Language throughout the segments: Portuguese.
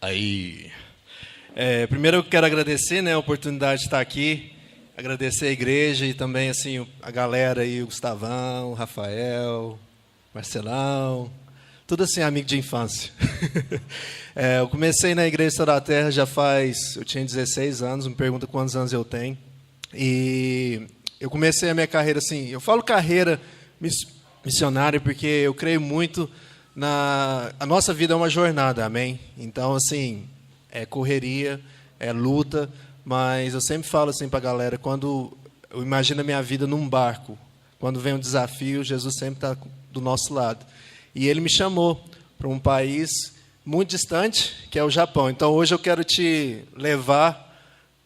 Aí. Primeiro eu quero agradecer, né, a oportunidade de estar aqui, agradecer a igreja e também assim a galera aí, o Gustavão, o Rafael, Marcelão, tudo assim amigo de infância. Eu comecei na Igreja Sal da Terra eu tinha 16 anos, me pergunta quantos anos eu tenho, e eu comecei a minha carreira assim, eu falo carreira missionária porque eu creio muito a nossa vida é uma jornada, amém? Então, assim, é correria, é luta, mas eu sempre falo assim para a galera, quando eu imagino a minha vida num barco, quando vem um desafio, Jesus sempre está do nosso lado. E Ele me chamou para um país muito distante, que é o Japão. Então, hoje eu quero te levar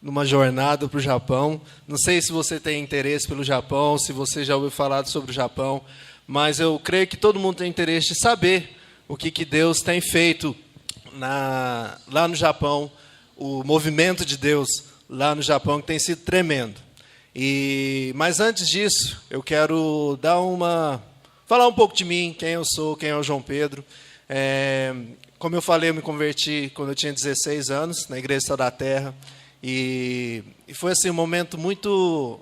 numa jornada para o Japão. Não sei se você tem interesse pelo Japão, se você já ouviu falar sobre o Japão, mas eu creio que todo mundo tem interesse de saber o que Deus tem feito lá no Japão, o movimento de Deus lá no Japão, que tem sido tremendo. Mas antes disso, eu quero falar um pouco de mim, quem eu sou, quem é o João Pedro. Como eu falei, eu me converti quando eu tinha 16 anos, na Igreja Sal da Terra, e foi assim, um momento muito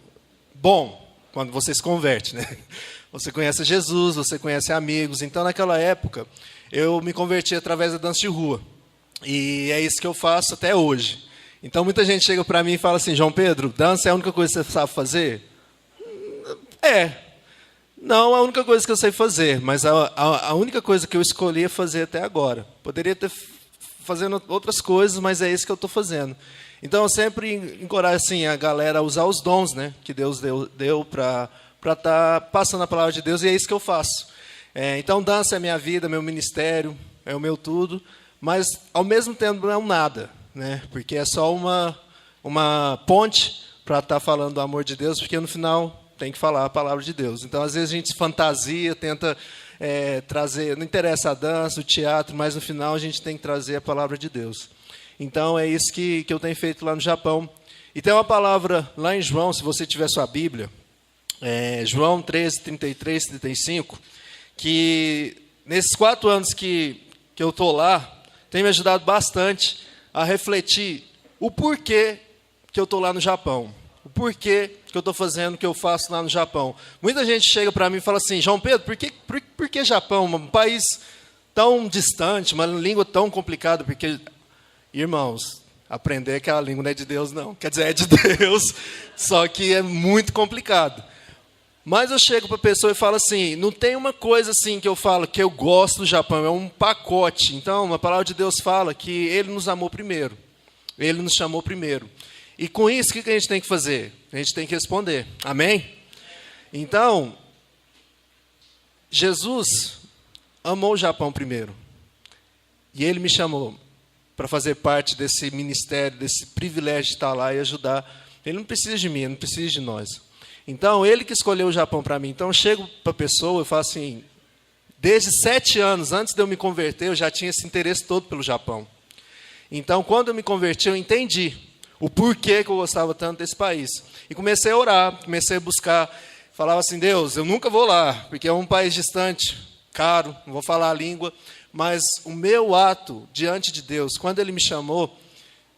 bom, quando você se converte, né? Você conhece Jesus, você conhece amigos. Então, naquela época, eu me converti através da dança de rua. E é isso que eu faço até hoje. Então, muita gente chega para mim e fala assim, João Pedro, dança é a única coisa que você sabe fazer? Não é a única coisa que eu sei fazer, mas a única coisa que eu escolhi fazer até agora. Poderia estar fazendo outras coisas, mas é isso que eu estou fazendo. Então, eu sempre encorajo assim, a galera a usar os dons, né, que Deus deu para estar passando a palavra de Deus, e é isso que eu faço. Então, dança é minha vida, meu ministério, é o meu tudo, mas, ao mesmo tempo, não é um nada, né? Porque é só uma ponte para estar falando do amor de Deus, porque, no final, tem que falar a palavra de Deus. Então, às vezes, a gente fantasia, tenta trazer, não interessa a dança, o teatro, mas, no final, a gente tem que trazer a palavra de Deus. Então, é isso que eu tenho feito lá no Japão. E tem uma palavra lá em João, se você tiver sua Bíblia, João 13, 33, 35, que nesses 4 anos que eu estou lá, tem me ajudado bastante a refletir o porquê que eu estou lá no Japão, o porquê que eu estou fazendo o que eu faço lá no Japão. Muita gente chega para mim e fala assim, João Pedro, por que Japão? Um país tão distante, uma língua tão complicada, porque, irmãos, aprender que a língua não é de Deus, não. Quer dizer, é de Deus, só que é muito complicado. Mas eu chego para a pessoa e falo assim, não tem uma coisa assim que eu falo que eu gosto do Japão, é um pacote. Então, a palavra de Deus fala que Ele nos amou primeiro, Ele nos chamou primeiro. E com isso, o que a gente tem que fazer? A gente tem que responder, amém? Então, Jesus amou o Japão primeiro, e Ele me chamou para fazer parte desse ministério, desse privilégio de estar lá e ajudar. Ele não precisa de mim, ele não precisa de nós. Então, Ele que escolheu o Japão para mim. Então, eu chego para a pessoa e falo assim, desde 7 anos, antes de eu me converter, eu já tinha esse interesse todo pelo Japão. Então, quando eu me converti, eu entendi o porquê que eu gostava tanto desse país. E comecei a orar, comecei a buscar, falava assim, Deus, eu nunca vou lá, porque é um país distante, caro, não vou falar a língua, mas o meu ato diante de Deus, quando Ele me chamou,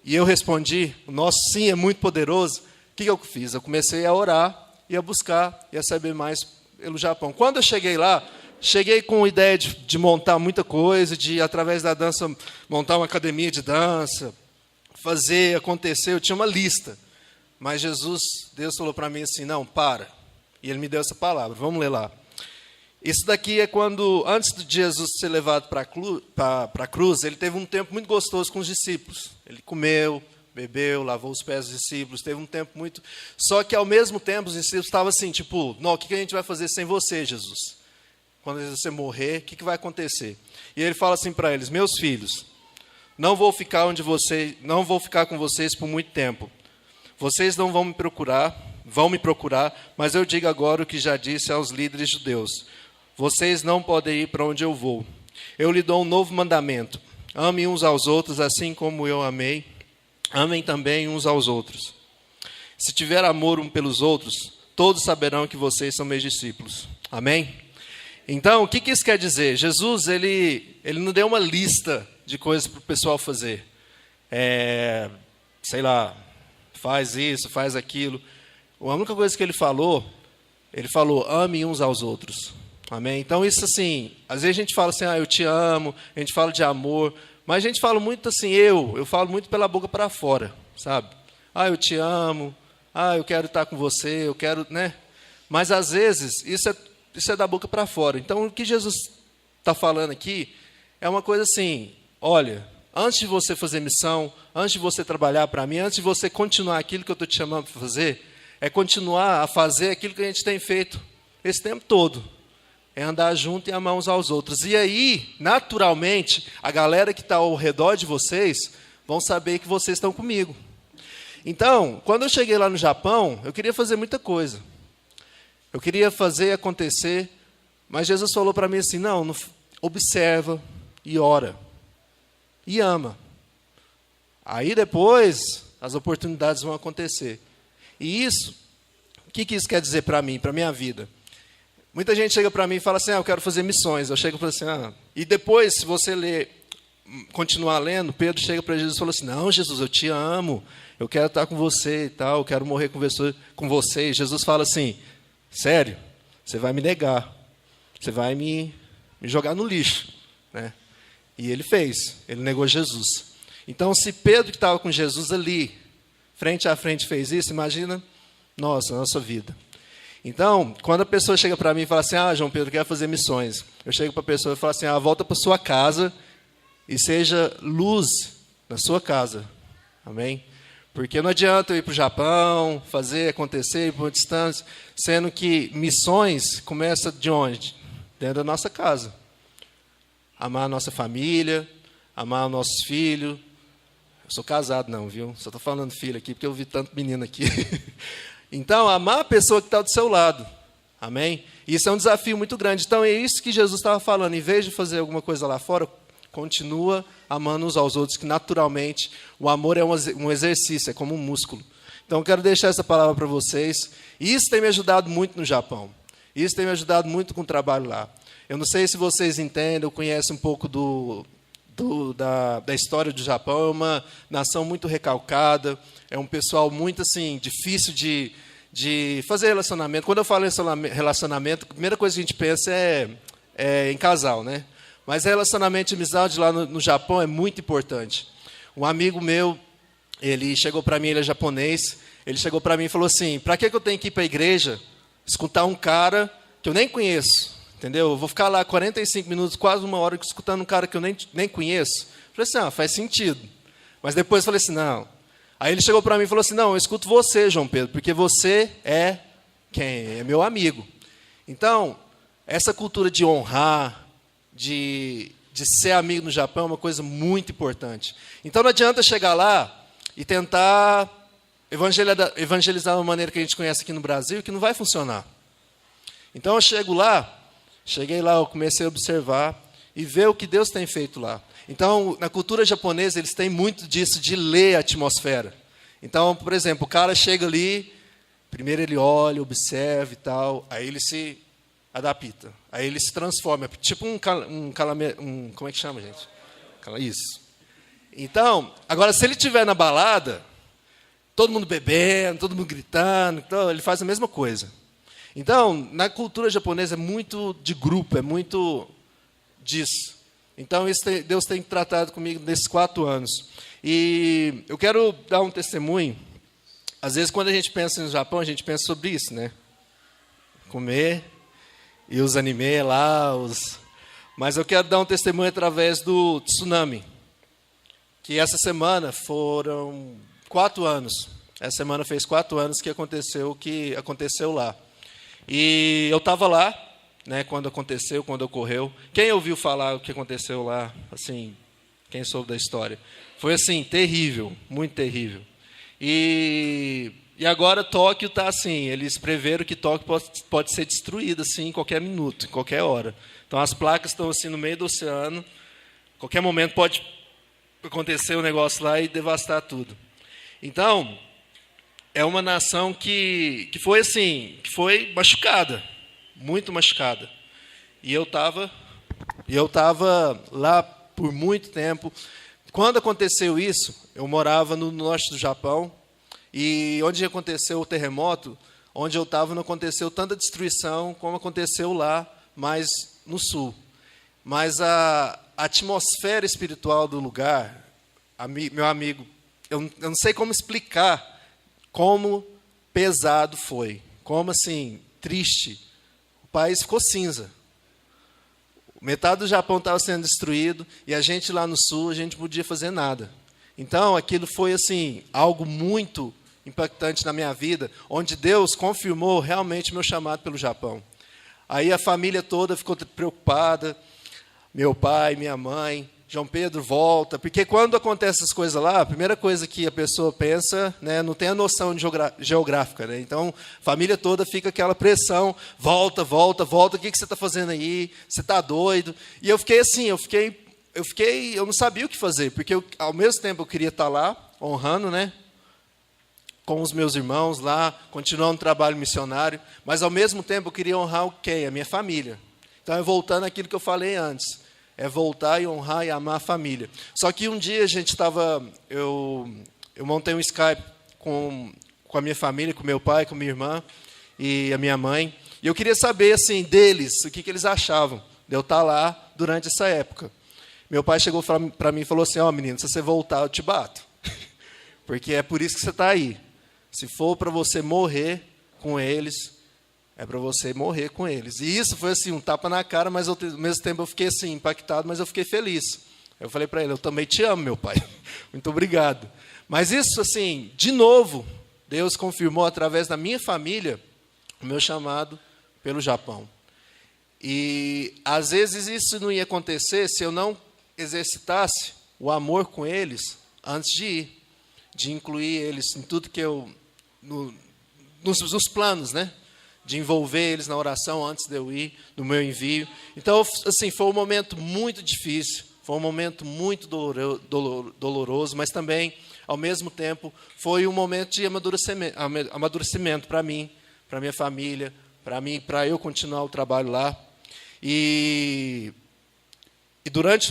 e eu respondi, o nosso sim é muito poderoso, o que eu fiz? Eu comecei a orar, e a buscar, e a saber mais pelo Japão. Quando eu cheguei lá, cheguei com a ideia de montar muita coisa, de, através da dança, montar uma academia de dança, fazer acontecer, eu tinha uma lista. Mas Deus falou para mim assim, não, para. E Ele me deu essa palavra, vamos ler lá. Isso daqui é quando, antes de Jesus ser levado para a cruz, Ele teve um tempo muito gostoso com os discípulos. Ele comeu, bebeu, lavou os pés dos discípulos, teve um tempo muito... Só que, ao mesmo tempo, os discípulos estavam assim, tipo, não, o que a gente vai fazer sem você, Jesus? Quando você morrer, o que vai acontecer? E Ele fala assim para eles, meus filhos, não vou ficar com vocês por muito tempo. Vocês não vão me procurar, mas eu digo agora o que já disse aos líderes judeus. Vocês não podem ir para onde eu vou. Eu lhe dou um novo mandamento. Amem uns aos outros, assim como eu amei. Amem também uns aos outros. Se tiver amor um pelos outros, todos saberão que vocês são meus discípulos. Amém? Então, o que isso quer dizer? Jesus, ele não deu uma lista de coisas para o pessoal fazer. Sei lá, faz isso, faz aquilo. A única coisa que ele falou, ame uns aos outros. Amém? Então, isso assim, às vezes a gente fala assim, eu te amo, a gente fala de amor, mas a gente fala muito assim, eu falo muito pela boca para fora, sabe? Eu te amo, eu quero estar com você, eu quero, né? Mas, às vezes, isso é da boca para fora. Então, o que Jesus está falando aqui é uma coisa assim, olha, antes de você fazer missão, antes de você trabalhar para mim, antes de você continuar aquilo que eu estou te chamando para fazer, é continuar a fazer aquilo que a gente tem feito esse tempo todo. É andar junto e amar uns aos outros. E aí, naturalmente, a galera que está ao redor de vocês vão saber que vocês estão comigo. Então, quando eu cheguei lá no Japão, eu queria fazer muita coisa. Eu queria fazer acontecer, mas Jesus falou para mim assim, não, observa e ora. E ama. Aí depois, as oportunidades vão acontecer. E isso, o que isso quer dizer para mim, para a minha vida? Muita gente chega para mim e fala assim, eu quero fazer missões. Eu chego e falo assim, E depois, se você continuar lendo, Pedro chega para Jesus e fala assim, não, Jesus, eu te amo, eu quero estar com você e tal, eu quero morrer com você. E Jesus fala assim, sério, você vai me negar, você vai me jogar no lixo, né? E ele negou Jesus. Então, se Pedro, que estava com Jesus ali, frente a frente, fez isso, imagina, a nossa vida. Então, quando a pessoa chega para mim e fala assim, João Pedro, quero fazer missões. Eu chego para a pessoa e falo assim, volta para sua casa e seja luz na sua casa. Amém? Porque não adianta eu ir para o Japão, fazer acontecer, ir para uma distância, sendo que missões começam de onde? Dentro da nossa casa. Amar a nossa família, amar os nossos filhos. Eu sou casado não, viu? Só estou falando filho aqui, porque eu vi tanto menino aqui. Então, amar a pessoa que está do seu lado. Amém? Isso é um desafio muito grande. Então, é isso que Jesus estava falando. Em vez de fazer alguma coisa lá fora, continua amando uns aos outros, que naturalmente o amor é um exercício, é como um músculo. Então, eu quero deixar essa palavra para vocês. Isso tem me ajudado muito no Japão. Isso tem me ajudado muito com o trabalho lá. Eu não sei se vocês entendem ou conhecem um pouco da história do Japão. É uma nação muito recalcada, é um pessoal muito assim, difícil de fazer relacionamento. Quando eu falo em relacionamento, a primeira coisa que a gente pensa é em casal, né? Mas relacionamento de amizade lá no Japão é muito importante. Um amigo meu, ele chegou para mim, ele é japonês, ele chegou para mim e falou assim, para que eu tenho que ir para a igreja, escutar um cara que eu nem conheço? Entendeu? Eu vou ficar lá 45 minutos, quase uma hora, escutando um cara que eu nem conheço. Eu falei assim, faz sentido. Mas depois eu falei assim, não. Aí ele chegou para mim e falou assim, não, eu escuto você, João Pedro, porque você é quem? É meu amigo. Então, essa cultura de honrar, de ser amigo no Japão é uma coisa muito importante. Então, não adianta chegar lá e tentar evangelizar de uma maneira que a gente conhece aqui no Brasil, que não vai funcionar. Então, eu cheguei lá, eu comecei a observar e ver o que Deus tem feito lá. Então, na cultura japonesa, eles têm muito disso, de ler a atmosfera. Então, por exemplo, o cara chega ali, primeiro ele olha, observa e tal, aí ele se adapta, aí ele se transforma, tipo como é que chama, gente? Isso. Então, agora, se ele estiver na balada, todo mundo bebendo, todo mundo gritando, então, ele faz a mesma coisa. Então, na cultura japonesa é muito de grupo, é muito disso. Então, Deus tem tratado comigo nesses 4 anos. E eu quero dar um testemunho. Às vezes, quando a gente pensa no Japão, a gente pensa sobre isso, né? Comer e os anime lá. Mas eu quero dar um testemunho através do tsunami. Que essa semana foram 4 anos. Essa semana fez 4 anos que aconteceu lá. E eu estava lá, né, quando ocorreu. Quem ouviu falar o que aconteceu lá, assim, quem soube da história? Foi assim, terrível, muito terrível. E agora Tóquio está assim, eles preveram que Tóquio pode ser destruída assim, em qualquer minuto, em qualquer hora. Então as placas estão assim no meio do oceano, qualquer momento pode acontecer um negócio lá e devastar tudo. Então, é uma nação que foi assim, que foi machucada, muito machucada. E eu estava lá por muito tempo. Quando aconteceu isso, eu morava no norte do Japão, e onde aconteceu o terremoto, onde eu estava, não aconteceu tanta destruição como aconteceu lá, mas no sul. Mas a atmosfera espiritual do lugar, meu amigo, eu não sei como explicar como pesado foi, como assim, triste. O país ficou cinza. Metade do Japão estava sendo destruído e a gente lá no sul, a gente não podia fazer nada. Então, aquilo foi assim, algo muito impactante na minha vida, onde Deus confirmou realmente meu chamado pelo Japão. Aí a família toda ficou preocupada, meu pai, minha mãe, João Pedro, volta, porque quando acontecem essas coisas lá, a primeira coisa que a pessoa pensa, né, não tem a noção de geográfica, né? Então, a família toda fica aquela pressão, volta, volta, volta, o que você está fazendo aí? Você está doido? E eu fiquei assim, eu não sabia o que fazer, porque ao mesmo tempo eu queria estar lá, honrando, né, com os meus irmãos lá, continuando o trabalho missionário, mas ao mesmo tempo eu queria honrar quem? A minha família. Então, é voltando àquilo que eu falei antes. É voltar e honrar e amar a família. Só que um dia a gente estava... Eu montei um Skype com a minha família, com meu pai, com minha irmã e a minha mãe. E eu queria saber assim, deles, o que eles achavam de eu estar lá durante essa época. Meu pai chegou para mim e falou assim, menino, se você voltar, eu te bato. Porque é por isso que você está aí. Se for para você morrer com eles... É para você morrer com eles. E isso foi assim, um tapa na cara, mas ao mesmo tempo eu fiquei assim, impactado, mas eu fiquei feliz. Eu falei para ele, eu também te amo, meu pai. Muito obrigado. Mas isso, assim, de novo, Deus confirmou através da minha família o meu chamado pelo Japão. E, às vezes, isso não ia acontecer se eu não exercitasse o amor com eles antes de ir. De incluir eles em tudo que eu... nos planos, né? De envolver eles na oração antes de eu ir, no meu envio. Então, assim, foi um momento muito difícil, foi um momento muito doloroso, mas também, ao mesmo tempo, foi um momento de amadurecimento para mim, para minha família, para eu continuar o trabalho lá. E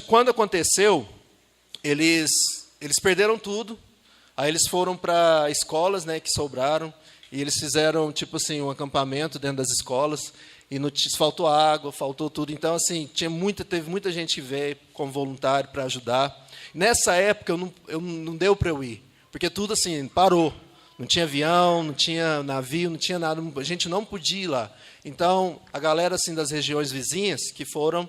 quando aconteceu, eles perderam tudo, aí eles foram para escolas, né, que sobraram, e eles fizeram, tipo assim, um acampamento dentro das escolas, e faltou água, faltou tudo. Então, assim, teve muita gente que veio como voluntário para ajudar. Nessa época, não deu para eu ir, porque tudo, assim, parou. Não tinha avião, não tinha navio, não tinha nada, a gente não podia ir lá. Então, a galera, assim, das regiões vizinhas que foram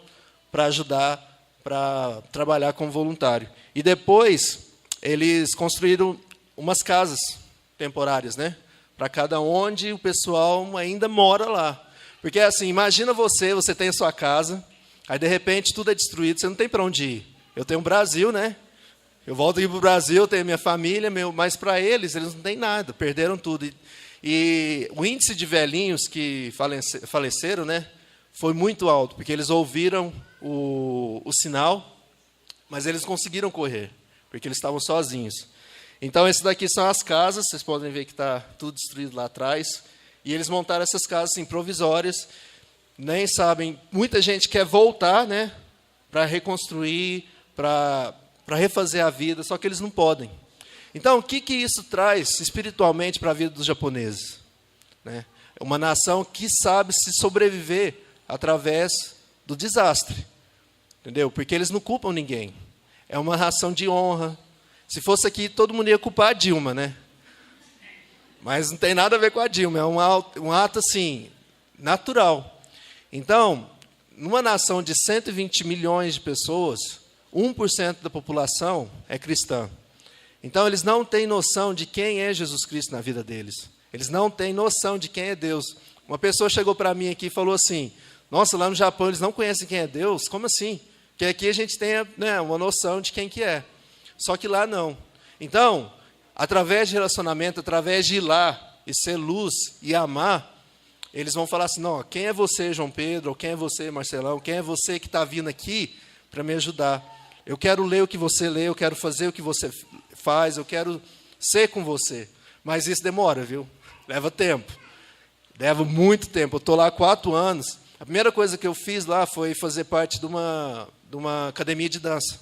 para ajudar, para trabalhar como voluntário. E depois, eles construíram umas casas temporárias, né? Para cada onde o pessoal ainda mora lá. Porque, assim, imagina você tem a sua casa, aí, de repente, tudo é destruído, você não tem para onde ir. Eu tenho o Brasil, né? Eu volto aqui para o Brasil, eu tenho a minha família, mas para eles não têm nada, perderam tudo. E o índice de velhinhos que faleceram, né, foi muito alto, porque eles ouviram o sinal, mas eles conseguiram correr, porque eles estavam sozinhos. Então, esses daqui são as casas, vocês podem ver que está tudo destruído lá atrás. E eles montaram essas casas assim, provisórias, nem sabem, muita gente quer voltar, né, para reconstruir, para refazer a vida, só que eles não podem. Então, o que isso traz espiritualmente para a vida dos japoneses? Né? É uma nação que sabe se sobreviver através do desastre. Entendeu? Porque eles não culpam ninguém. É uma nação de honra. Se fosse aqui, todo mundo ia culpar a Dilma, né? Mas não tem nada a ver com a Dilma, é um ato, assim, natural. Então, numa nação de 120 milhões de pessoas, 1% da população é cristã. Então, eles não têm noção de quem é Jesus Cristo na vida deles. Eles não têm noção de quem é Deus. Uma pessoa chegou para mim aqui e falou assim, nossa, lá no Japão eles não conhecem quem é Deus? Como assim? Porque aqui a gente tem, né, uma noção de quem que é. Só que lá não. Então, através de relacionamento, através de ir lá e ser luz e amar, eles vão falar assim, não, quem é você, João Pedro? Ou quem é você, Marcelão? Quem é você que está vindo aqui para me ajudar? Eu quero ler o que você lê, eu quero fazer o que você faz, eu quero ser com você. Mas isso demora, viu? Leva tempo. Leva muito tempo. Eu estou lá há 4 anos. A primeira coisa que eu fiz lá foi fazer parte de uma academia de dança.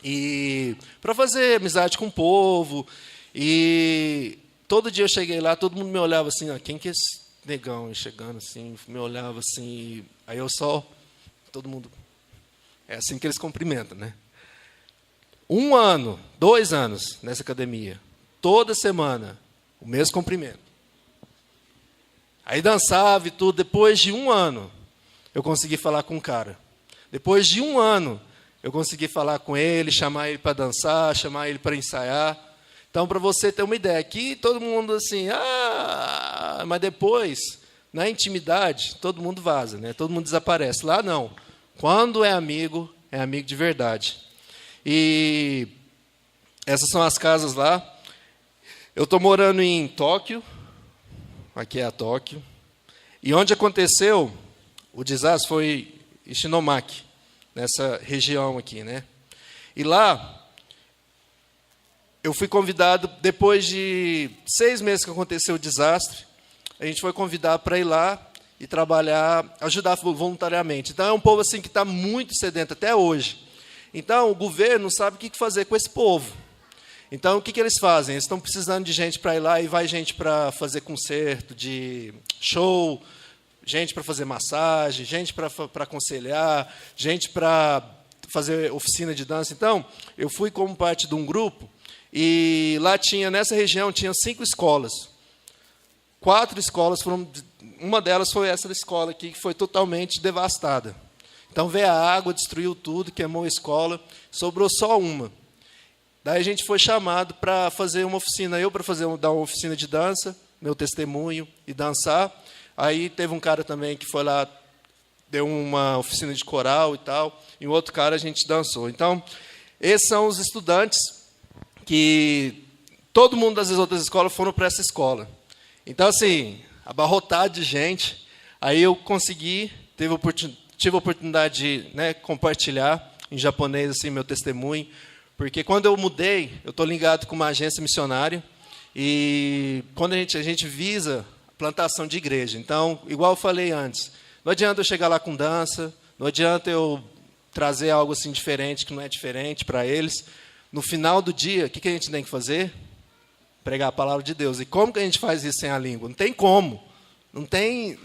E para fazer amizade com o povo. E todo dia eu cheguei lá, todo mundo me olhava assim, quem que é esse negão chegando assim, me olhava assim, aí eu só, todo mundo, é assim que eles cumprimentam, né? 1 ano, 2 anos nessa academia, toda semana, o mesmo cumprimento. Aí dançava e tudo, depois de 1 ano, eu consegui falar com o cara. Depois de 1 ano, eu consegui falar com ele, chamar ele para dançar, chamar ele para ensaiar. Então, para você ter uma ideia, aqui todo mundo assim, mas depois, na intimidade, todo mundo vaza, né? Todo mundo desaparece. Lá não. Quando é amigo de verdade. E essas são as casas lá. Eu estou morando em Tóquio, aqui é a Tóquio, e onde aconteceu o desastre foi em Shinomaki, nessa região aqui, né? E lá, eu fui convidado, depois de 6 meses que aconteceu o desastre, a gente foi convidado para ir lá e trabalhar, ajudar voluntariamente. Então, é um povo assim que está muito sedento até hoje. Então, o governo não sabe o que fazer com esse povo. Então, o que eles fazem? Eles estão precisando de gente para ir lá, e vai gente para fazer concerto de show, gente para fazer massagem, gente para aconselhar, gente para fazer oficina de dança. Então, eu fui como parte de um grupo, e lá tinha, nessa região, tinha 5 escolas. 4 escolas foram, uma delas foi essa escola aqui, que foi totalmente devastada. Então, veio a água, destruiu tudo, queimou a escola, sobrou só uma. Daí a gente foi chamado para fazer uma oficina, eu para dar uma oficina de dança, meu testemunho, e dançar. Aí teve um cara também que foi lá, deu uma oficina de coral e tal, e um outro cara a gente dançou. Então, esses são os estudantes que todo mundo das outras escolas foram para essa escola. Então, assim, abarrotado de gente, aí eu tive a oportunidade de, né, compartilhar em japonês assim, meu testemunho, porque quando eu mudei, eu estou ligado com uma agência missionária, e quando a gente visa plantação de igreja. Então, igual eu falei antes, não adianta eu chegar lá com dança, não adianta eu trazer algo assim diferente, que não é diferente para eles. No final do dia, o que a gente tem que fazer? Pregar a palavra de Deus. E como que a gente faz isso sem a língua? Não tem como. Não tem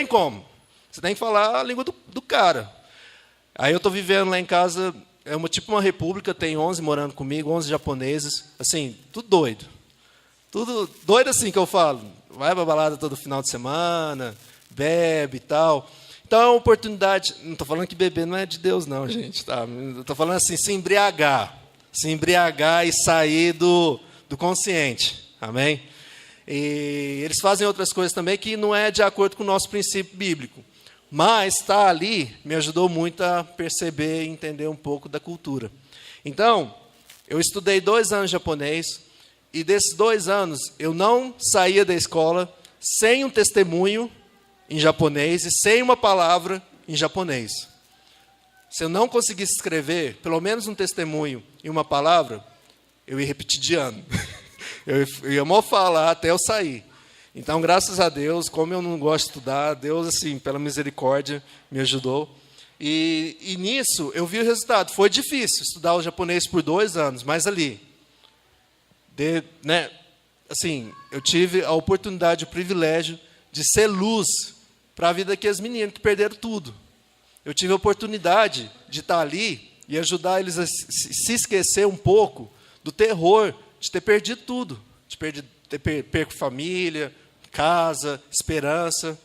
como. Você tem que falar a língua do cara. Aí eu estou vivendo lá em casa, tipo uma república, tem 11 morando comigo, 11 japoneses, assim, tudo doido. Tudo doido assim que eu falo. Vai para balada todo final de semana, bebe e tal. Então é uma oportunidade. Não estou falando que beber não é de Deus, não, gente. Tá? Estou falando assim, se embriagar. Se embriagar e sair do consciente. Amém? E eles fazem outras coisas também que não é de acordo com o nosso princípio bíblico. Mas estar ali me ajudou muito a perceber e entender um pouco da cultura. Então, eu estudei 2 anos japonês, e desses 2 anos eu não saía da escola sem um testemunho em japonês e sem uma palavra em japonês. Se eu não conseguisse escrever pelo menos um testemunho e uma palavra, eu ia repetir de ano. Eu ia mal falar até eu sair. Então, graças a Deus, como eu não gosto de estudar, Deus, assim, pela misericórdia, me ajudou. E nisso, eu vi o resultado. Foi difícil estudar o japonês por 2 anos, mas ali, né, assim, eu tive a oportunidade, o privilégio de ser luz para a vida daqueles meninos que perderam tudo. Eu tive a oportunidade de estar ali e ajudar eles a se esquecer um pouco do terror de ter perdido tudo, de ter perco família, casa, esperança.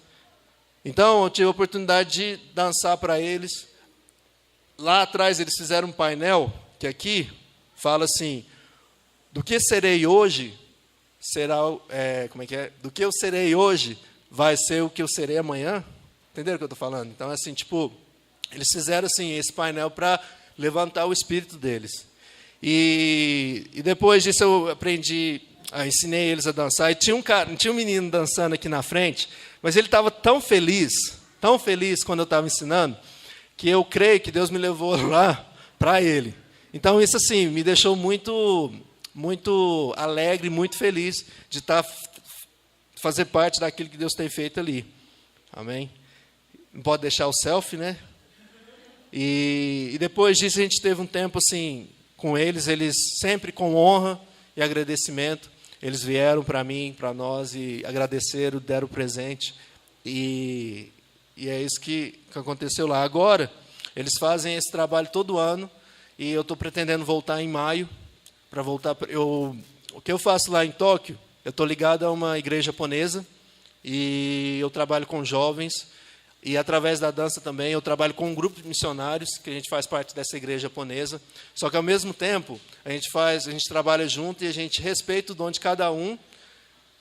Então, eu tive a oportunidade de dançar para eles. Lá atrás, eles fizeram um painel, que aqui fala assim, do que serei hoje, será, do que eu serei hoje, vai ser o que eu serei amanhã. Entenderam o que eu estou falando? Então, assim, tipo, eles fizeram assim, esse painel para levantar o espírito deles. E depois disso eu ensinei eles a dançar. E tinha um menino dançando aqui na frente, mas ele estava tão feliz quando eu estava ensinando, que eu creio que Deus me levou lá para ele. Então, isso assim, me deixou muito, muito alegre, muito feliz de fazer parte daquilo que Deus tem feito ali. Amém? Não pode deixar o selfie, né? E depois disso a gente teve um tempo assim com eles sempre com honra e agradecimento, eles vieram para mim, para nós, e agradeceram, deram presente. E é isso que aconteceu lá. Agora, eles fazem esse trabalho todo ano, e eu estou pretendendo voltar em maio, para voltar. O que eu faço lá em Tóquio, eu estou ligado a uma igreja japonesa, e eu trabalho com jovens, e através da dança também, eu trabalho com um grupo de missionários, que a gente faz parte dessa igreja japonesa. Só que, ao mesmo tempo, a gente trabalha junto e a gente respeita o dom de cada um.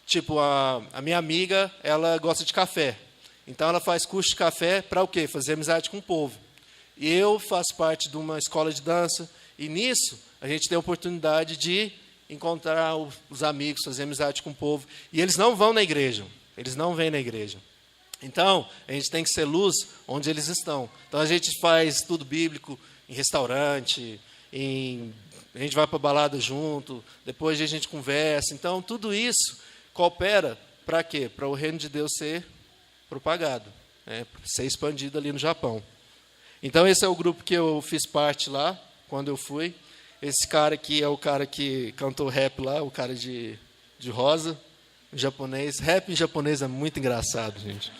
Tipo, a minha amiga, ela gosta de café. Então, ela faz curso de café para o quê? Fazer amizade com o povo. E eu faço parte de uma escola de dança, e nisso a gente tem a oportunidade de encontrar os amigos, fazer amizade com o povo. E eles não vão na igreja, eles não vêm na igreja. Então, a gente tem que ser luz onde eles estão. Então, a gente faz estudo bíblico em restaurante, a gente vai para a balada junto, depois a gente conversa. Então, tudo isso coopera para quê? Para o reino de Deus ser propagado, né? Ser expandido ali no Japão. Então, esse é o grupo que eu fiz parte lá, quando eu fui. Esse cara aqui é o cara que cantou rap lá, o cara de rosa, em japonês. Rap em japonês é muito engraçado, gente.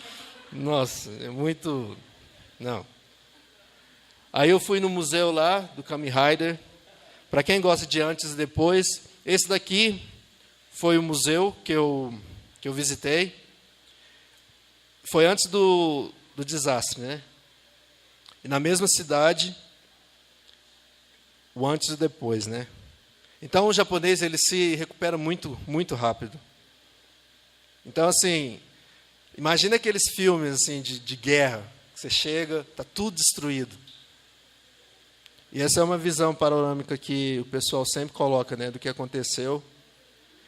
Nossa, é muito... Não. Aí eu fui no museu lá, do Kamen Rider. Para quem gosta de antes e depois, esse daqui foi o museu que eu visitei. Foi antes do desastre, né? E na mesma cidade, o antes e depois, né? Então, o japonês, ele se recupera muito, muito rápido. Então, assim, imagina aqueles filmes assim, de guerra, que você chega, está tudo destruído. E essa é uma visão panorâmica que o pessoal sempre coloca, né, do que aconteceu.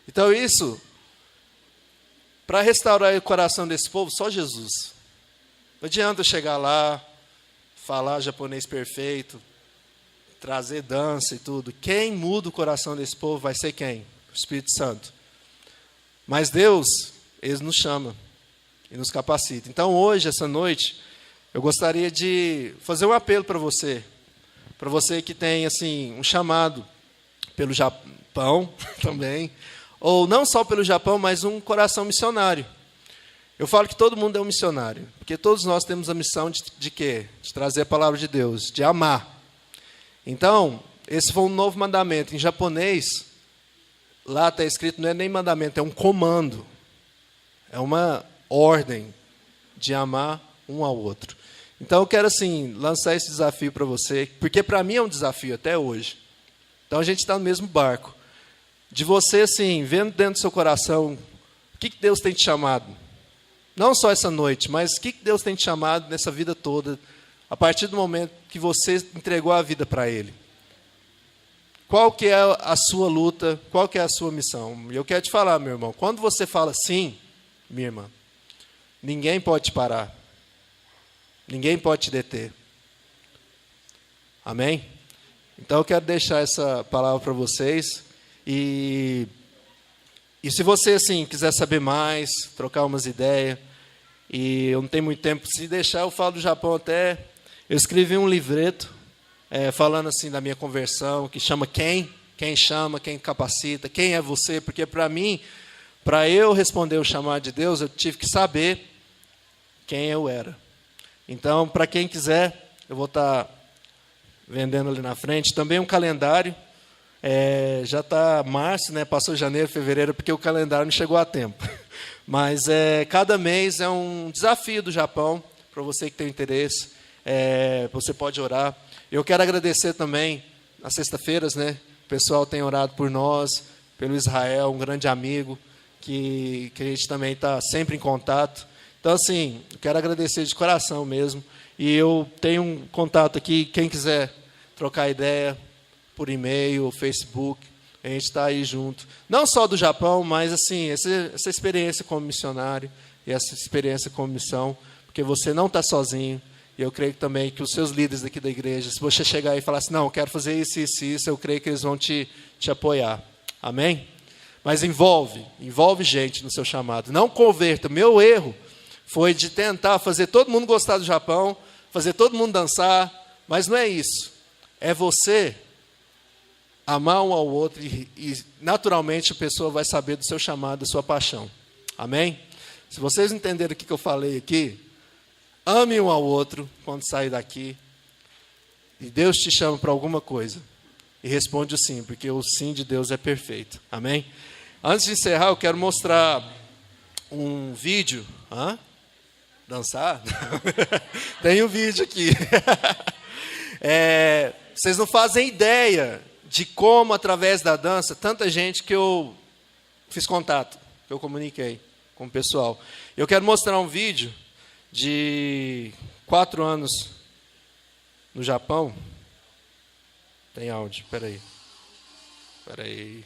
Então, isso, para restaurar o coração desse povo, só Jesus. Não adianta eu chegar lá, falar japonês perfeito, trazer dança e tudo. Quem muda o coração desse povo vai ser quem? O Espírito Santo. Mas Deus, Ele nos chama e nos capacita. Então, hoje, essa noite, eu gostaria de fazer um apelo para você que tem assim um chamado pelo Japão também, ou não só pelo Japão, mas um coração missionário. Eu falo que todo mundo é um missionário, porque todos nós temos a missão de quê? De trazer a palavra de Deus, de amar. Então, esse foi um novo mandamento. Em japonês, lá está escrito, não é nem mandamento, é um comando. É uma ordem de amar um ao outro. Então, eu quero, assim, lançar esse desafio para você, porque para mim é um desafio até hoje. Então, a gente está no mesmo barco. De você, assim, vendo dentro do seu coração, o que Deus tem te chamado? Não só essa noite, mas o que Deus tem te chamado nessa vida toda, a partir do momento que você entregou a vida para Ele. Qual que é a sua luta, qual que é a sua missão? E eu quero te falar, meu irmão, quando você fala sim, minha irmã, ninguém pode te parar. Ninguém pode te deter. Amém? Então eu quero deixar essa palavra para vocês. E se você assim, quiser saber mais, trocar umas ideias, e eu não tenho muito tempo, se deixar, eu falo do Japão até... Eu escrevi um livreto falando assim da minha conversão, que chama Quem chama, quem capacita, quem é você, porque para mim, para eu responder o chamado de Deus, eu tive que saber quem eu era. Então, para quem quiser, eu vou estar vendendo ali na frente. Também um calendário, já está março, né? Passou janeiro, fevereiro, porque o calendário não chegou a tempo. Mas cada mês é um desafio do Japão, para você que tem interesse, você pode orar. Eu quero agradecer também, nas sexta-feiras, né? O pessoal tem orado por nós, pelo Israel, um grande amigo, que a gente também está sempre em contato. Então, assim, eu quero agradecer de coração mesmo. E eu tenho um contato aqui, quem quiser trocar ideia por e-mail, Facebook, a gente está aí junto. Não só do Japão, mas assim, essa experiência como missionário e essa experiência como missão, porque você não está sozinho. E eu creio também que os seus líderes aqui da igreja, se você chegar e falar assim, não, eu quero fazer isso, isso, isso, eu creio que eles vão te apoiar. Amém? Mas envolve gente no seu chamado. Não converta. Meu erro foi de tentar fazer todo mundo gostar do Japão, fazer todo mundo dançar, Mas não é isso. É você amar um ao outro e naturalmente a pessoa vai saber do seu chamado, da sua paixão. Amém? Se vocês entenderam o que eu falei aqui, ame um ao outro quando sair daqui. E Deus te chama para alguma coisa. E responde o sim, porque o sim de Deus é perfeito. Amém? Antes de encerrar, eu quero mostrar um vídeo. Hã? Dançar? Tem um vídeo aqui. Vocês não fazem ideia de como, através da dança, tanta gente que eu fiz contato, que eu comuniquei com o pessoal. Eu quero mostrar um vídeo de 4 anos no Japão. Tem áudio, espera aí.